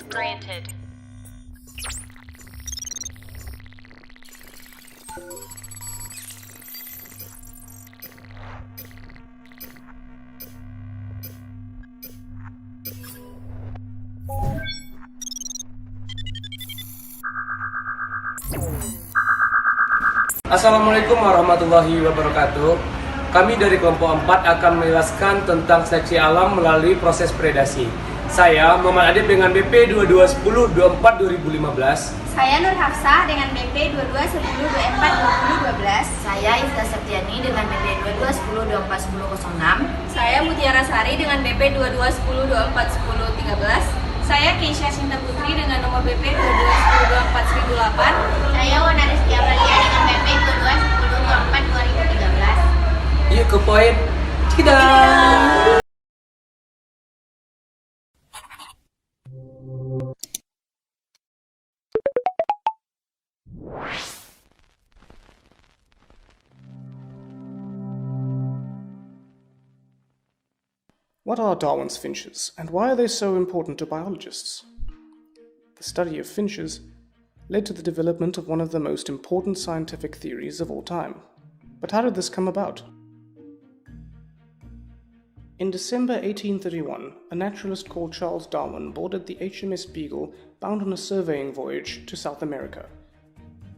Granted. Assalamualaikum warahmatullahi wabarakatuh. Kami dari kelompok 4 akan menjelaskan tentang seleksi alam melalui proses predasi. Saya Muhammad Adib dengan BP 221024-2015. Saya Nur Hafsah dengan BP 221024-2012. Saya Iftihal Septiani dengan BP 2210241006. Saya Mutiara Sari dengan BP 2210241013. Saya Kaeisha Putri dengan nomor BP 2210241008. Saya Wana Rizki Amalia dengan BP 221024-2013. Yuk ke poin. Kita. What are Darwin's finches, and why are they so important to biologists? The study of finches led to the development of one of the most important scientific theories of all time. But how did this come about? In December 1831, a naturalist called Charles Darwin boarded the HMS Beagle bound on a surveying voyage to South America.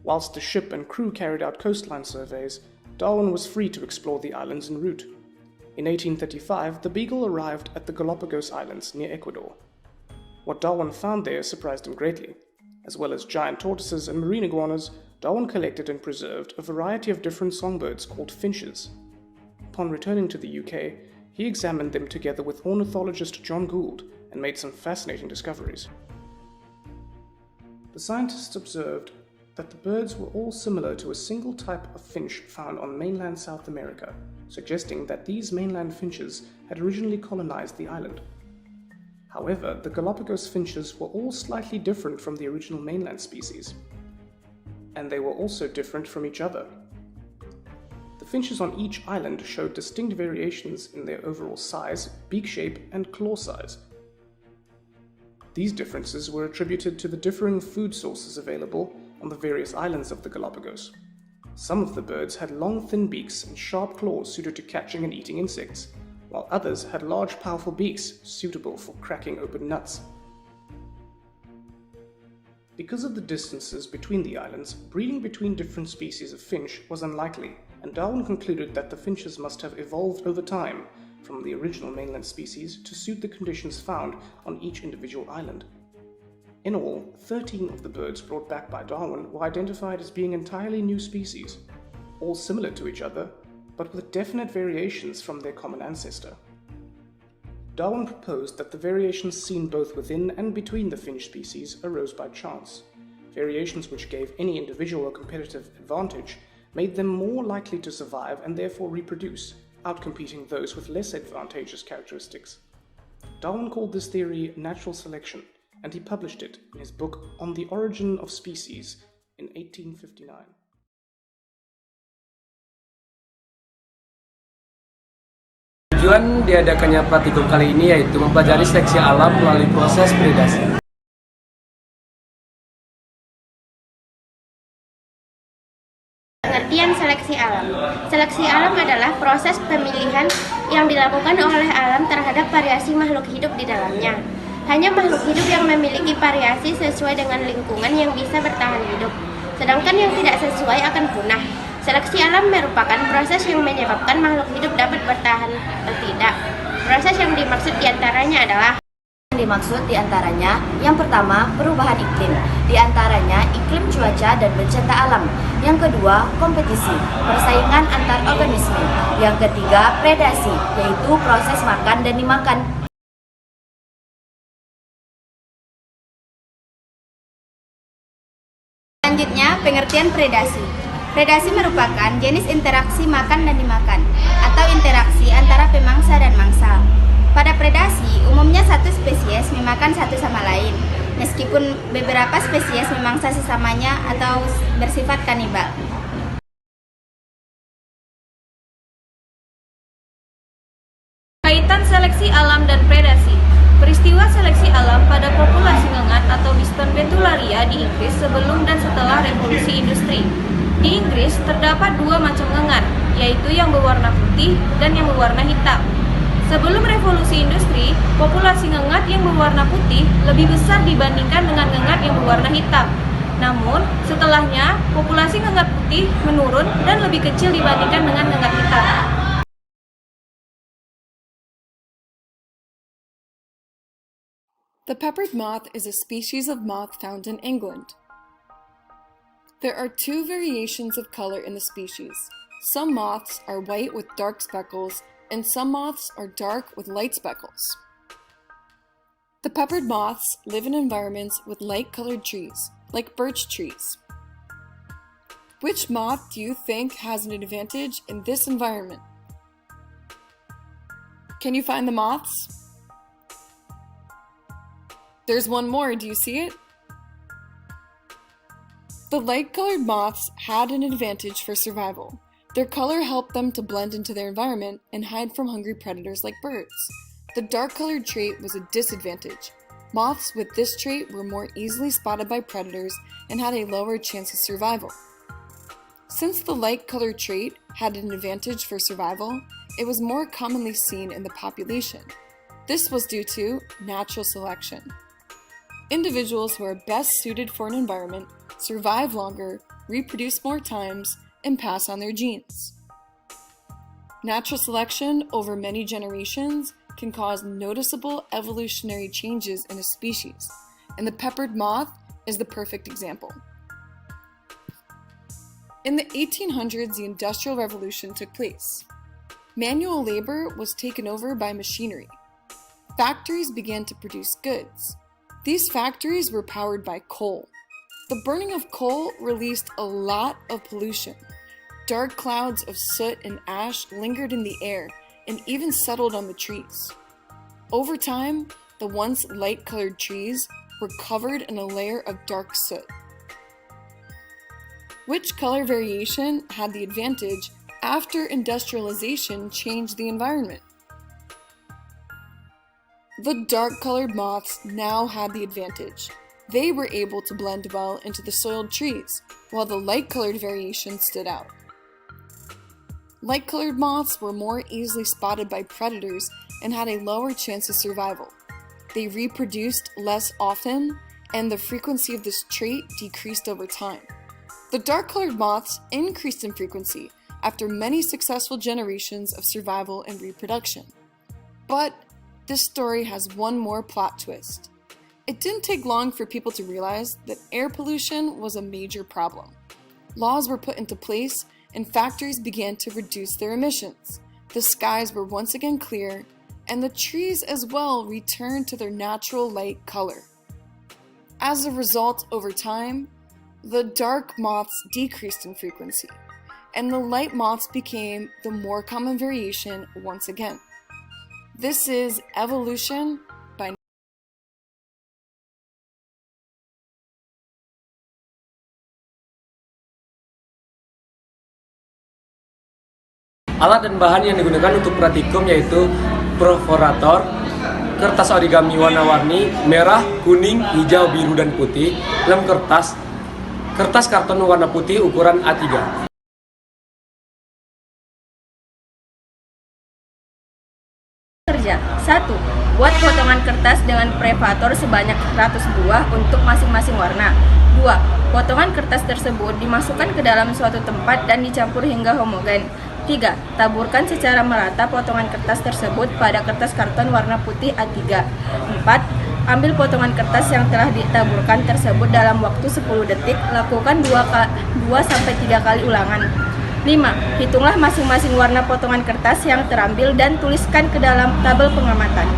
Whilst the ship and crew carried out coastline surveys, Darwin was free to explore the islands en route. In 1835, the Beagle arrived at the Galapagos Islands near Ecuador. What Darwin found there surprised him greatly. As well as giant tortoises and marine iguanas, Darwin collected and preserved a variety of different songbirds called finches. Upon returning to the UK, he examined them together with ornithologist John Gould and made some fascinating discoveries. The scientists observed that the birds were all similar to a single type of finch found on mainland South America, suggesting that these mainland finches had originally colonized the island. However, the Galapagos finches were all slightly different from the original mainland species, and they were also different from each other. The finches on each island showed distinct variations in their overall size, beak shape, and claw size. These differences were attributed to the differing food sources available on the various islands of the Galapagos. Some of the birds had long, thin beaks and sharp claws suited to catching and eating insects, while others had large, powerful beaks suitable for cracking open nuts. Because of the distances between the islands, breeding between different species of finch was unlikely, and Darwin concluded that the finches must have evolved over time from the original mainland species to suit the conditions found on each individual island. In all, 13 of the birds brought back by Darwin were identified as being entirely new species, all similar to each other, but with definite variations from their common ancestor. Darwin proposed that the variations seen both within and between the finch species arose by chance. Variations which gave any individual a competitive advantage made them more likely to survive and therefore reproduce, outcompeting those with less advantageous characteristics. Darwin called this theory natural selection, and he published it in his book On the Origin of Species in 1859. Tujuan diadakannya praktikum kali ini yaitu mempelajari seleksi alam melalui proses predasi. Pengertian seleksi alam. Seleksi alam adalah proses pemilihan yang dilakukan oleh alam terhadap variasi makhluk hidup di dalamnya. Hanya makhluk hidup yang memiliki variasi sesuai dengan lingkungan yang bisa bertahan hidup, sedangkan yang tidak sesuai akan punah. Seleksi alam merupakan proses yang menyebabkan makhluk hidup dapat bertahan atau tidak. Proses yang dimaksud diantaranya adalah yang pertama, perubahan iklim, diantaranya iklim cuaca dan bencana alam. Yang kedua, kompetisi, persaingan antar organisme. Yang ketiga, predasi, yaitu proses makan dan dimakan. Selanjutnya, pengertian predasi. Predasi merupakan jenis interaksi makan dan dimakan, atau interaksi antara pemangsa dan mangsa. Pada predasi, umumnya satu spesies memakan satu sama lain, meskipun beberapa spesies memangsa sesamanya atau bersifat kanibal. Kaitan seleksi alam dan predasi. Peristiwa seleksi alam pada populasi ngengat atau Western Betullaria di Inggris sebelum dan setelah revolusi industri. Di Inggris terdapat dua macam ngengat, yaitu yang berwarna putih dan yang berwarna hitam. Sebelum revolusi industri, populasi ngengat yang berwarna putih lebih besar dibandingkan dengan ngengat yang berwarna hitam. Namun, setelahnya, populasi ngengat putih menurun dan lebih kecil dibandingkan dengan ngengat hitam. The peppered moth is a species of moth found in England. There are two variations of color in the species. Some moths are white with dark speckles, and some moths are dark with light speckles. The peppered moths live in environments with light-colored trees, like birch trees. Which moth do you think has an advantage in this environment? Can you find the moths? There's one more, do you see it? The light-colored moths had an advantage for survival. Their color helped them to blend into their environment and hide from hungry predators like birds. The dark-colored trait was a disadvantage. Moths with this trait were more easily spotted by predators and had a lower chance of survival. Since the light-colored trait had an advantage for survival, it was more commonly seen in the population. This was due to natural selection. Individuals who are best suited for an environment survive longer, reproduce more times, and pass on their genes. Natural selection over many generations can cause noticeable evolutionary changes in a species, and the peppered moth is the perfect example. In the 1800s, the Industrial Revolution took place. Manual labor was taken over by machinery. Factories began to produce goods. These factories were powered by coal. The burning of coal released a lot of pollution. Dark clouds of soot and ash lingered in the air and even settled on the trees. Over time, the once light-colored trees were covered in a layer of dark soot. Which color variation had the advantage after industrialization changed the environment? The dark-colored moths now had the advantage. They were able to blend well into the soiled trees, while the light-colored variation stood out. Light-colored moths were more easily spotted by predators and had a lower chance of survival. They reproduced less often, and the frequency of this trait decreased over time. The dark-colored moths increased in frequency after many successful generations of survival and reproduction. But this story has one more plot twist. It didn't take long for people to realize that air pollution was a major problem. Laws were put into place and factories began to reduce their emissions. The skies were once again clear, and the trees as well returned to their natural light color. As a result, over time, the dark moths decreased in frequency, and the light moths became the more common variation once again. This is evolution by Alat dan bahan yang digunakan untuk praktikum yaitu perforator, kertas origami warna-warni, merah, kuning, hijau, biru, dan putih, lem kertas karton warna putih ukuran A3. Kerja 1. Buat potongan kertas dengan prefator sebanyak 100 buah untuk masing-masing warna. 2. Potongan kertas tersebut dimasukkan ke dalam suatu tempat dan dicampur hingga homogen. 3. Taburkan secara merata potongan kertas tersebut pada kertas karton warna putih A3. 4. Ambil potongan kertas yang telah ditaburkan tersebut dalam waktu 10 detik, lakukan 2-3 kali ulangan. 5. Hitunglah masing-masing warna potongan kertas yang terambil dan tuliskan ke dalam tabel pengamatan.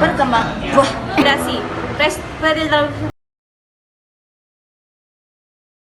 Perkembang Predasi